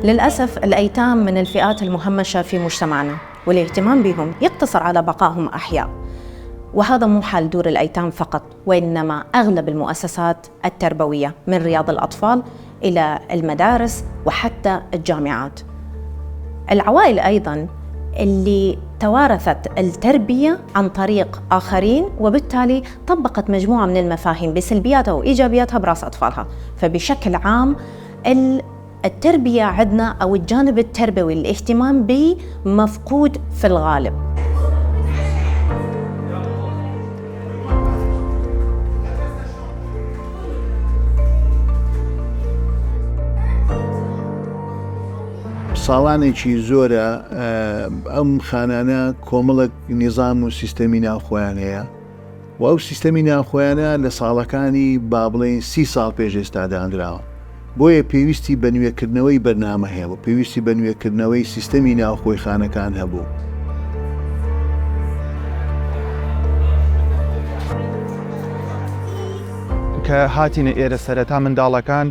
للأسف الأيتام من الفئات المهمشة في مجتمعنا، والاهتمام بهم يقتصر على بقائهم أحياء. وهذا مو حال دور الأيتام فقط، وإنما أغلب المؤسسات التربوية من رياض الأطفال إلى المدارس وحتى الجامعات. العوائل أيضاً اللي توارثت التربية عن طريق آخرين، وبالتالي طبقت مجموعة من المفاهيم بسلبياتها وإيجابياتها برأس أطفالها. فبشكل عام التربية عندنا أو الجانب التربوي الاهتمام به مفقود في الغالب. ساڵانێکی زۆرە ئەم خانانە کۆمەڵک نیزام و سیستەمی ناوخۆیان هەیە و ئەو سیستەمی ناوخۆیانە لە ساڵەکانی با بڵێن 30 ساڵ پێش ئێستا دانراوە. بۆیە پێویستی بە نوێکردنەوەی بەرنامە هەیە و پێویستی بە نوێکردنەوەی سیستەمی ناوخۆی خانەکان هەبوو. کە هاتینە ئێرە سەرەتا منداڵەکان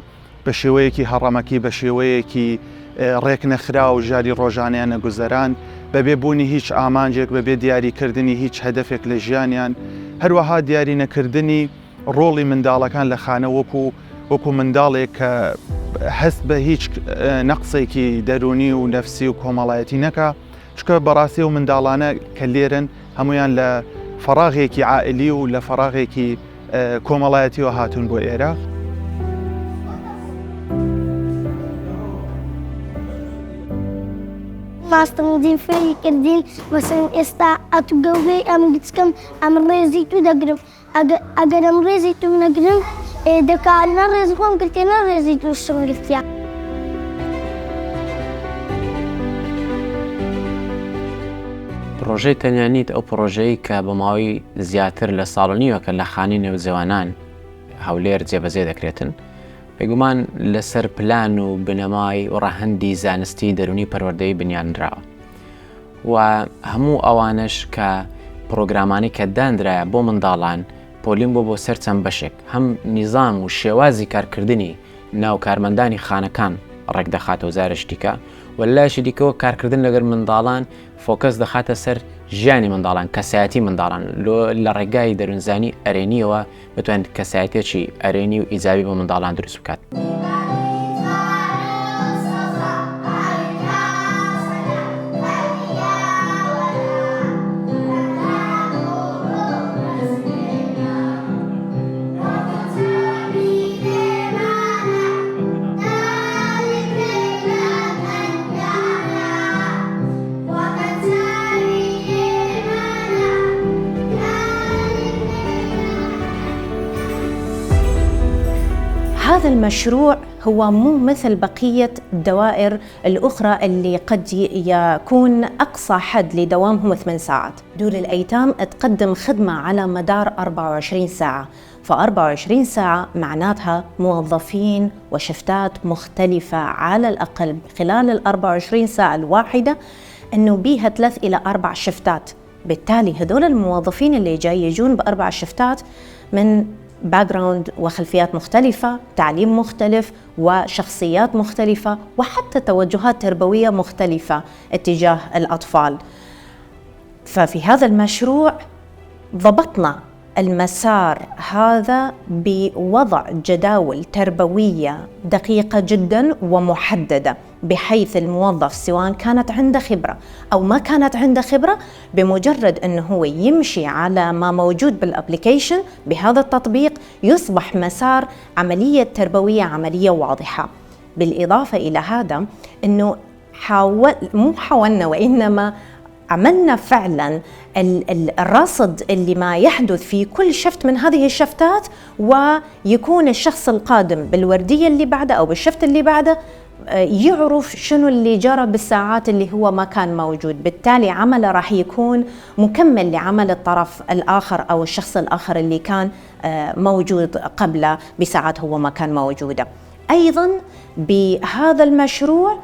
بە شێوەیەکی هەڕەمەکی بە شێوەیەکی ڕێک نەخرا و ژاری ڕۆژانیان نەگوزەران بەبێ بوونی هیچ ئامانجێک، بەبێ دیاریکردنی هیچ هەدەفێک لە ژیانیان، هەروەها دیاری نەکردنی ڕۆڵی منداڵەکان لە خانە وەکو منداڵێک کە هەست بە هیچ نەقسێکی دەرونی و نەفسی و کۆمەڵایەتی نەکا، چکە بەڕاستی و منداڵانە کە لێرن هەمویان لە فەراغێکی عائلی و لە فەراغێکی کۆمەڵایەتیەوە هاتوون بۆ ئێرە. ماستەمدین فێری کردین وەسن ئێستا ئەتو گەورەی ئەم گچکەم ئەم ڕێزی تو دەگرم، ئەگەر ئەم ڕێزی تو نەگرم دەکات نە ڕێز خۆم گرتێ نە ڕێزی تو شم گرتیا. پرۆژەی تەنیانیت ئەو پرۆژەی کە بە ماوەی زیاتر لە ساڵ و نیوە کە لە خانی نێوجەوانان هەولێر جێبەجێ دەکرێتن، بێگومان لەسەر پلان و بنەمای و ڕەهەندی زانستی دەرونی پەروەردەیی بنیانراوە و هەموو ئەوانش کە پرۆگرامانی کە دانرایە بۆ منداڵان پۆلین بۆ سەر چەند بەشێک، هەم نیزام و شێوازی کارکردنی ناو کارمەندانی خانەکان ڕێک دەخاتە وزارە شتیکە، و لاشی دیکەوە کارکردن لەگەر منداڵان فۆکەس دەخاتە سەر ژیانی منداڵان، کەسایەتی منداڵان لە ڕێگای دەروونزانی ئەرێنیەوە بتوانێت کەسایەتێکی ئەرێنی و ئیجابی بۆ منداڵان دروست بکات. هذا المشروع هو مو مثل بقية الدوائر الأخرى اللي قد يكون أقصى حد لدوامهم 8 ساعات. دور الأيتام تقدم خدمة على مدار 24 ساعة، ف24 ساعة معناتها موظفين وشفتات مختلفة على الأقل خلال 24 ساعة الواحدة، أنه بيها 3 إلى 4 شفتات. بالتالي هذول الموظفين اللي جاي يجون ب4 شفتات من باكجراوند وخلفيات مختلفة، تعليم مختلف وشخصيات مختلفة وحتى توجهات تربوية مختلفة اتجاه الأطفال. ففي هذا المشروع ضبطنا المسار هذا بوضع جداول تربوية دقيقة جدا ومحددة، بحيث الموظف سواء كانت عنده خبرة أو ما كانت عنده خبرة، بمجرد أنه هو يمشي على ما موجود بالابليكيشن بهذا التطبيق يصبح مسار عملية تربوية عملية واضحة. بالإضافة إلى هذا أنه مو حاولنا وإنما عملنا فعلا الرصد اللي ما يحدث في كل شفت من هذه الشفتات، ويكون الشخص القادم بالوردية اللي بعده أو بالشفت اللي بعده يعرف شنو اللي جرى بالساعات اللي هو ما كان موجود. بالتالي عمله راح يكون مكمل لعمل الطرف الآخر أو الشخص الآخر اللي كان موجود قبله بساعات هو ما كان موجودة. أيضا بهذا المشروع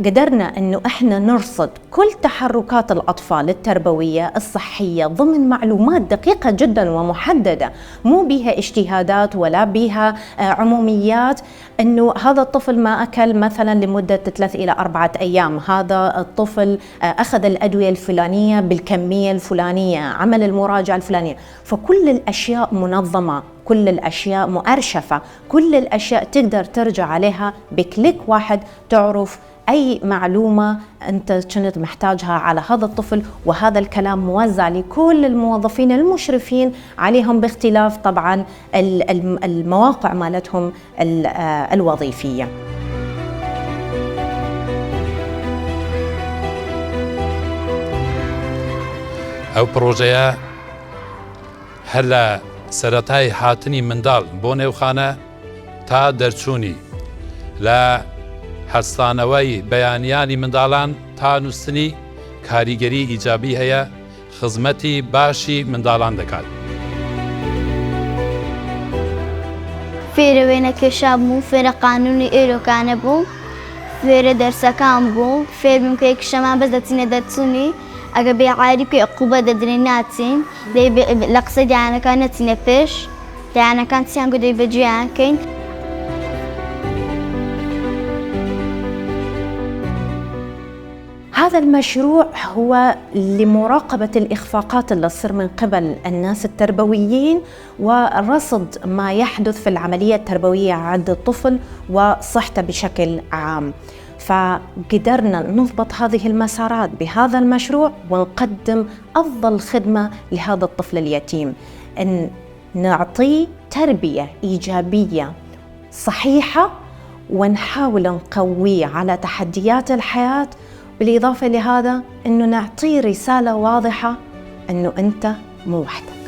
قدرنا أنه إحنا نرصد كل تحركات الأطفال التربوية الصحية ضمن معلومات دقيقة جدا ومحددة، مو بيها اجتهادات ولا بيها عموميات، أنه هذا الطفل ما أكل مثلا لمدة 3 إلى 4 أيام، هذا الطفل أخذ الأدوية الفلانية بالكمية الفلانية، عمل المراجعة الفلانية. فكل الأشياء منظمة، كل الأشياء مؤرشفة، كل الأشياء تقدر ترجع عليها بكليك واحد، تعرف أي معلومة أنت كنت محتاجها على هذا الطفل، وهذا الكلام موزع لكل الموظفين المشرفين عليهم باختلاف طبعا المواقع مالتهم الوظيفية. ئەو پرۆژەیە هەر لە سەرەتای هاتنی منداڵ بۆ نێوخانە تا دەرچوونی لە هەستانەوەی بەیانیانی منداڵان تا نووسنی کاریگەری ئیجابی هەیە، خزمەتی باشی منداڵان دەکات. فێرە وێنەکێشا بوو، فێرە قانونی ئێرۆکانە بوو، فێرە دەرسەکان بوو، فێر بووم کە یەکشەمان بەس دەچینە دەرچوونی ئەگە بێعاری بکەی عقوبە دەدرێن ناچین، لە قسە دایانەکان نەچینە پێش، دایانەکان چیان گودەی بەجێیان کەین. هذا المشروع هو لمراقبة الإخفاقات اللي تصير من قبل الناس التربويين ورصد ما يحدث في العملية التربوية عند الطفل وصحته بشكل عام. فقدرنا نضبط هذه المسارات بهذا المشروع ونقدم أفضل خدمة لهذا الطفل اليتيم، أن نعطيه تربية إيجابية صحيحة ونحاول نقويه على تحديات الحياة، بالإضافة لهذا أنه نعطيه رسالة واضحة أنه أنت مو وحدك.